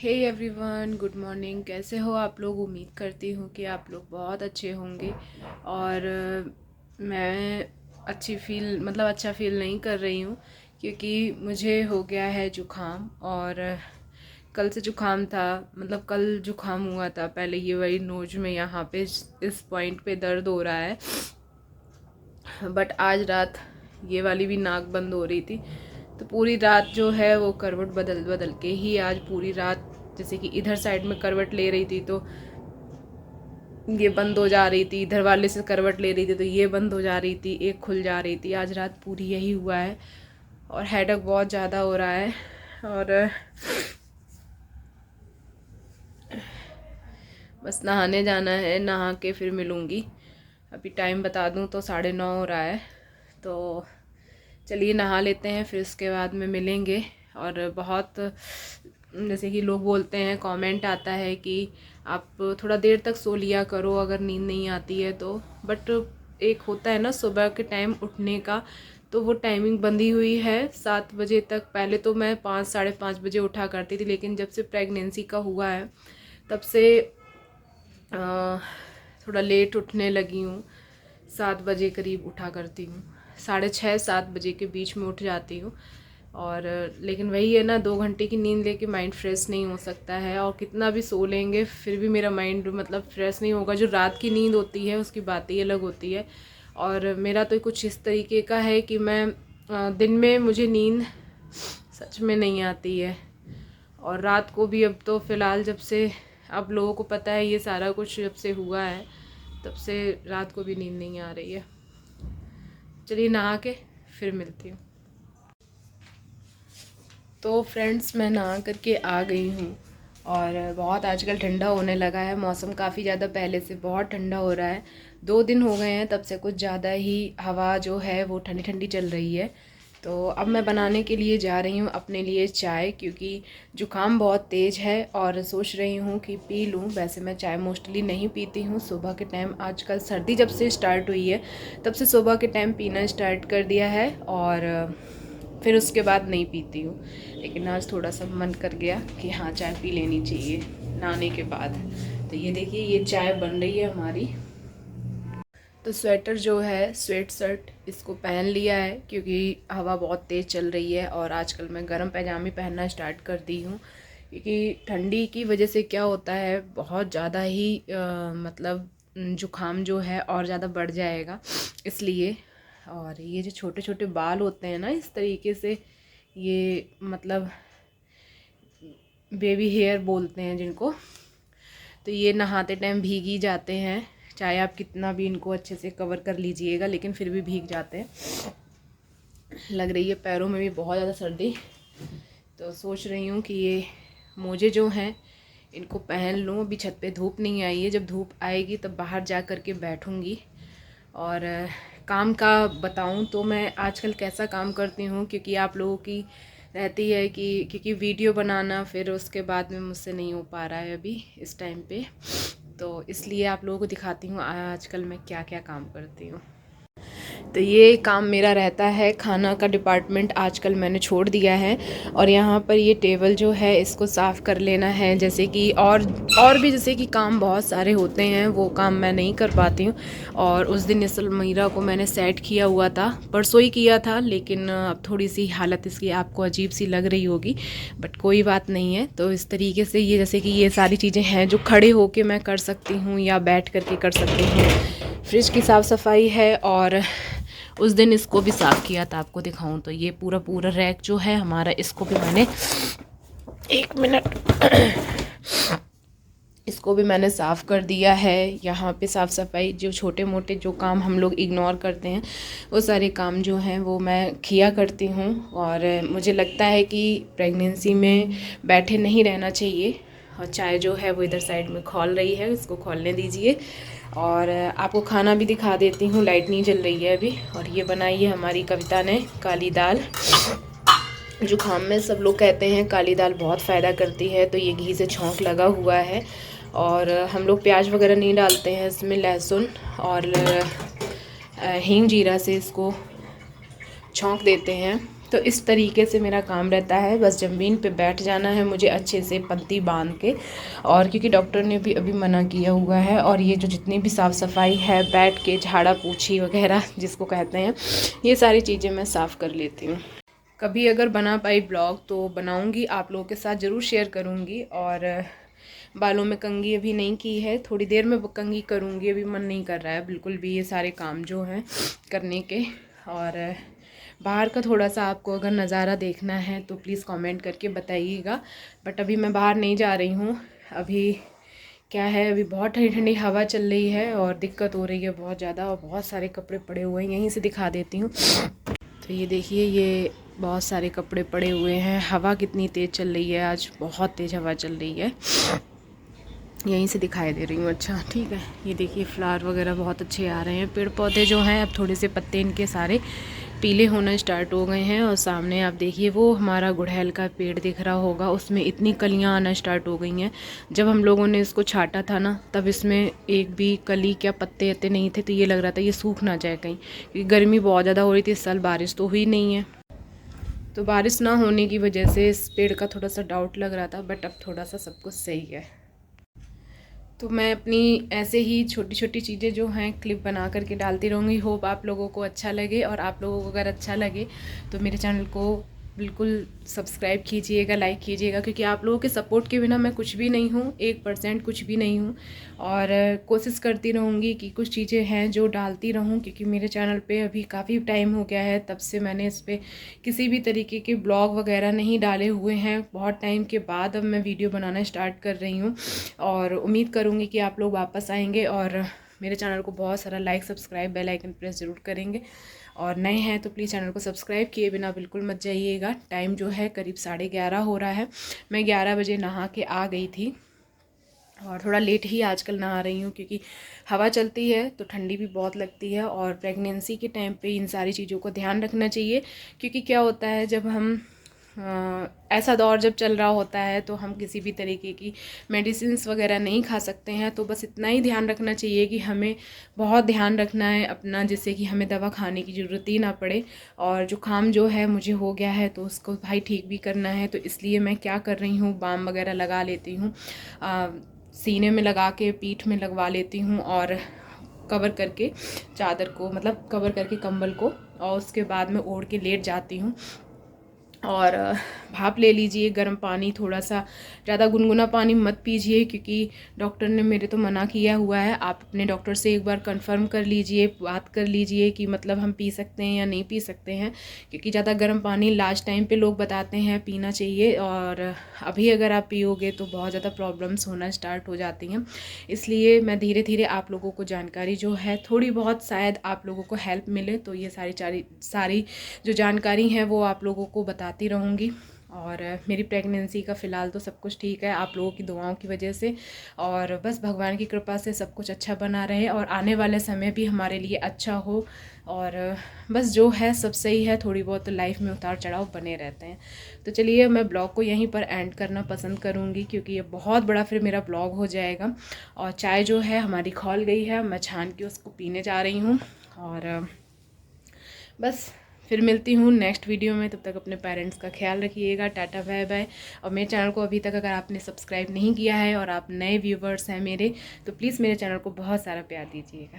Hey everyone, good morning. कैसे हो आप लोग? उम्मीद करती हूँ कि आप लोग बहुत अच्छे होंगे। और मैं अच्छा फील नहीं कर रही हूँ क्योंकि मुझे हो गया है जुखाम। और कल से जुखाम था, मतलब कल जुखाम हुआ था पहले। ये वही नोज में यहाँ पे इस पॉइंट पे दर्द हो रहा है। बट आज रात ये वाली भी नाक बंद हो रही थी, तो पूरी रात जो है वो करवट बदल बदल के ही आज पूरी रात, जैसे कि इधर साइड में करवट ले रही थी तो ये बंद हो जा रही थी, इधर वाले से करवट ले रही थी तो ये बंद हो जा रही थी, एक खुल जा रही थी। आज रात पूरी यही हुआ है और हेडेक बहुत ज़्यादा हो रहा है। और बस नहाने जाना है, नहा के फिर मिलूँगी। अभी टाइम बता दूँ तो 9:30 हो रहा है, तो चलिए नहा लेते हैं, फिर उसके बाद में मिलेंगे। और बहुत जैसे कि लोग बोलते हैं, कमेंट आता है कि आप थोड़ा देर तक सो लिया करो अगर नींद नहीं आती है तो। बट एक होता है ना सुबह के टाइम उठने का, तो वो टाइमिंग बंधी हुई है 7 बजे तक। पहले तो मैं 5 साढ़े 5 बजे उठा करती थी, लेकिन जब से प्रेगनेंसी का हुआ है तब से थोड़ा लेट उठने लगी हूँ। 7 बजे करीब उठा करती हूँ, 6:30-7 बजे के बीच में उठ जाती हूँ। और लेकिन वही है ना, 2 घंटे की नींद लेके माइंड फ्रेश नहीं हो सकता है, और कितना भी सो लेंगे फिर भी मेरा माइंड मतलब फ्रेश नहीं होगा। जो रात की नींद होती है उसकी बात ही अलग होती है। और मेरा तो कुछ इस तरीके का है कि मैं दिन में मुझे नींद सच में नहीं आती है, और रात को भी। अब तो फ़िलहाल जब से आप लोगों को पता है ये सारा कुछ जब से हुआ है, तब से रात को भी नींद नहीं आ रही है। चलिए नहा के फिर मिलती हूँ। तो फ्रेंड्स, मैं नहा करके आ गई हूँ और बहुत आजकल ठंडा होने लगा है। मौसम काफ़ी ज़्यादा पहले से बहुत ठंडा हो रहा है। 2 दिन हो गए हैं तब से कुछ ज़्यादा ही हवा जो है वो ठंडी ठंडी चल रही है। तो अब मैं बनाने के लिए जा रही हूँ अपने लिए चाय, क्योंकि ज़ुकाम बहुत तेज़ है और सोच रही हूँ कि पी लूँ। वैसे मैं चाय मोस्टली नहीं पीती हूँ सुबह के टाइम। आजकल सर्दी जब से स्टार्ट हुई है तब से सुबह के टाइम पीना स्टार्ट कर दिया है, और फिर उसके बाद नहीं पीती हूँ। लेकिन आज थोड़ा सा मन कर गया कि हाँ चाय पी लेनी चाहिए नहाने के बाद। तो ये देखिए, ये चाय बन रही है हमारी। तो स्वेटर जो है, स्वेट शर्ट, इसको पहन लिया है क्योंकि हवा बहुत तेज़ चल रही है। और आजकल मैं गर्म पैजामे पहनना स्टार्ट कर दी हूँ, क्योंकि ठंडी की वजह से क्या होता है, बहुत ज़्यादा ही मतलब जुकाम जो है और ज़्यादा बढ़ जाएगा, इसलिए। और ये जो छोटे छोटे बाल होते हैं ना, इस तरीके से, ये मतलब बेबी हेयर बोलते हैं जिनको, तो ये नहाते टाइम भीग ही जाते हैं। चाहे आप कितना भी इनको अच्छे से कवर कर लीजिएगा, लेकिन फिर भी भीग जाते हैं। लग रही है पैरों में भी बहुत ज़्यादा सर्दी, तो सोच रही हूँ कि ये मोजे जो हैं इनको पहन लूँ। अभी छत पे धूप नहीं आई है, जब धूप आएगी तब बाहर जा कर के बैठूँगी। और काम का बताऊँ तो मैं आजकल कैसा काम करती हूँ, क्योंकि आप लोगों की रहती है कि क्योंकि वीडियो बनाना फिर उसके बाद में मुझसे नहीं हो पा रहा है अभी इस टाइम पे, तो इसलिए आप लोगों को दिखाती हूँ आजकल मैं क्या क्या काम करती हूँ। तो ये काम मेरा रहता है, खाना का डिपार्टमेंट आजकल मैंने छोड़ दिया है। और यहाँ पर ये टेबल जो है इसको साफ़ कर लेना है, जैसे कि और भी जैसे कि काम बहुत सारे होते हैं, वो काम मैं नहीं कर पाती हूँ। और उस दिन इस अलमीरा को मैंने सेट किया हुआ था, परसों ही किया था, लेकिन अब थोड़ी सी हालत इसकी आपको अजीब सी लग रही होगी, बट कोई बात नहीं है। तो इस तरीके से ये जैसे कि ये सारी चीज़ें हैं जो खड़े होके मैं कर सकती हूँ या बैठ करके कर सकती हूँ। फ्रिज की साफ़ सफाई है, और उस दिन इसको भी साफ़ किया था, आपको दिखाऊं तो ये पूरा पूरा रैक जो है हमारा, इसको भी मैंने 1 मिनट इसको भी मैंने साफ़ कर दिया है। यहाँ पे साफ़ सफाई, जो छोटे मोटे जो काम हम लोग इग्नोर करते हैं, वो सारे काम जो हैं वो मैं किया करती हूँ। और मुझे लगता है कि प्रेगनेंसी में बैठे नहीं रहना चाहिए। और चाय जो है वो इधर साइड में खौल रही है, इसको खौलने दीजिए। और आपको खाना भी दिखा देती हूँ, लाइट नहीं जल रही है अभी। और ये बनाई है हमारी कविता ने काली दाल। जुकाम में सब लोग कहते हैं काली दाल बहुत फ़ायदा करती है, तो ये घी से छौंक लगा हुआ है। और हम लोग प्याज वगैरह नहीं डालते हैं इसमें, लहसुन और हींग जीरा से इसको छौंक देते हैं, तो इस तरीके से मेरा काम रहता है। बस ज़मीन पे बैठ जाना है मुझे अच्छे से पत्ती बांध के, और क्योंकि डॉक्टर ने भी अभी मना किया हुआ है। और ये जो जितनी भी साफ़ सफाई है, बैठ के झाड़ा पोछी वगैरह जिसको कहते हैं, ये सारी चीज़ें मैं साफ़ कर लेती हूँ। कभी अगर बना पाई ब्लॉग तो बनाऊँगी, आप लोगों के साथ ज़रूर शेयर करूँगी। और बालों में कंघी अभी नहीं की है, थोड़ी देर में कंघी करूँगी, अभी मन नहीं कर रहा है बिल्कुल भी ये सारे काम जो हैं करने के। और बाहर का थोड़ा सा आपको अगर नज़ारा देखना है तो प्लीज़ कमेंट करके बताइएगा। बट अभी मैं बाहर नहीं जा रही हूँ। अभी क्या है, अभी बहुत ठंडी ठंडी हवा चल रही है और दिक्कत हो रही है बहुत ज़्यादा, और बहुत सारे कपड़े पड़े हुए हैं, यहीं से दिखा देती हूँ। तो ये देखिए, ये बहुत सारे कपड़े पड़े हुए हैं। हवा कितनी तेज़ चल रही है, आज बहुत तेज़ हवा चल रही है, यहीं से दिखाई दे रही हूँ। अच्छा ठीक है, ये देखिए फ्लावर वगैरह बहुत अच्छे आ रहे हैं। पेड़ पौधे जो हैं अब थोड़े से पत्ते इनके सारे पीले होना स्टार्ट हो गए हैं। और सामने आप देखिए वो हमारा गुड़हल का पेड़ दिख रहा होगा, उसमें इतनी कलियां आना स्टार्ट हो गई हैं। जब हम लोगों ने इसको छाटा था ना, तब इसमें एक भी कली क्या पत्ते अत्ते नहीं थे, तो ये लग रहा था ये सूख ना जाए कहीं, क्योंकि गर्मी बहुत ज़्यादा हो रही थी। इस साल बारिश तो हुई नहीं है, तो बारिश ना होने की वजह से इस पेड़ का थोड़ा सा डाउट लग रहा था। बट अब थोड़ा सा सब कुछ सही है। तो मैं अपनी ऐसे ही छोटी छोटी चीज़ें जो हैं क्लिप बना करके डालती रहूँगी। होप आप लोगों को अच्छा लगे, और आप लोगों को अगर अच्छा लगे तो मेरे चैनल को बिल्कुल सब्सक्राइब कीजिएगा, लाइक कीजिएगा, क्योंकि आप लोगों के सपोर्ट के बिना मैं कुछ भी नहीं हूँ, 1% कुछ भी नहीं हूँ। और कोशिश करती रहूँगी कि कुछ चीज़ें हैं जो डालती रहूँ, क्योंकि मेरे चैनल पे अभी काफ़ी टाइम हो गया है, तब से मैंने इस पर किसी भी तरीके के ब्लॉग वगैरह नहीं डाले हुए हैं। बहुत टाइम के बाद अब मैं वीडियो बनाना स्टार्ट कर रही हूँ, और उम्मीद करूँगी कि आप लोग वापस आएंगे और मेरे चैनल को बहुत सारा like, subscribe, bell icon press ज़रूर करेंगे। और नए हैं तो प्लीज़ चैनल को सब्सक्राइब किए बिना बिल्कुल मत जाइएगा। टाइम जो है करीब 11:30 हो रहा है। मैं 11 बजे नहा के आ गई थी, और थोड़ा लेट ही आजकल नहा रही हूँ, क्योंकि हवा चलती है तो ठंडी भी बहुत लगती है। और प्रेगनेंसी के टाइम पे इन सारी चीज़ों को ध्यान रखना चाहिए, क्योंकि क्या होता है जब हम ऐसा दौर जब चल रहा होता है तो हम किसी भी तरीके की मेडिसिन्स वगैरह नहीं खा सकते हैं। तो बस इतना ही ध्यान रखना चाहिए कि हमें बहुत ध्यान रखना है अपना, जिससे कि हमें दवा खाने की ज़रूरत ही ना पड़े। और जुकाम जो है मुझे हो गया है, तो उसको भाई ठीक भी करना है, तो इसलिए मैं क्या कर रही हूँ, बाम वगैरह लगा लेती हूँ, सीने में लगा के पीठ में लगवा लेती हूँ, और कवर करके चादर को, मतलब कवर करके कंबल को, और उसके बाद में ओढ़ के लेट जाती हूँ। और भाप ले लीजिए, गर्म पानी, थोड़ा सा ज़्यादा गुनगुना पानी मत पीजिए, क्योंकि डॉक्टर ने मेरे तो मना किया हुआ है। आप अपने डॉक्टर से एक बार कंफर्म कर लीजिए, बात कर लीजिए कि मतलब हम पी सकते हैं या नहीं पी सकते हैं, क्योंकि ज़्यादा गर्म पानी लास्ट टाइम पे लोग बताते हैं पीना चाहिए, और अभी अगर आप पियोगे तो बहुत ज़्यादा प्रॉब्लम्स होना स्टार्ट हो जाती हैं। इसलिए मैं धीरे धीरे आप लोगों को जानकारी जो है थोड़ी बहुत, शायद आप लोगों को हेल्प मिले, तो ये सारी जो जानकारी है वो आप लोगों को बताती रहूँगी। और मेरी प्रेगनेंसी का फ़िलहाल तो सब कुछ ठीक है, आप लोगों की दुआओं की वजह से, और बस भगवान की कृपा से सब कुछ अच्छा बना रहे, और आने वाले समय भी हमारे लिए अच्छा हो। और बस जो है सब सही है, थोड़ी बहुत लाइफ में उतार चढ़ाव बने रहते हैं। तो चलिए, मैं ब्लॉग को यहीं पर एंड करना पसंद करूँगी, क्योंकि ये बहुत बड़ा फिर मेरा ब्लॉग हो जाएगा। और चाय जो है हमारी खौल गई है, मैं छान के उसको पीने जा रही हूँ। और बस फिर मिलती हूँ नेक्स्ट वीडियो में। तब तक अपने पेरेंट्स का ख्याल रखिएगा। Tata bye bye. और मेरे चैनल को अभी तक अगर आपने सब्सक्राइब नहीं किया है और आप नए व्यूवर्स हैं मेरे, तो प्लीज़ मेरे चैनल को बहुत सारा प्यार दीजिएगा।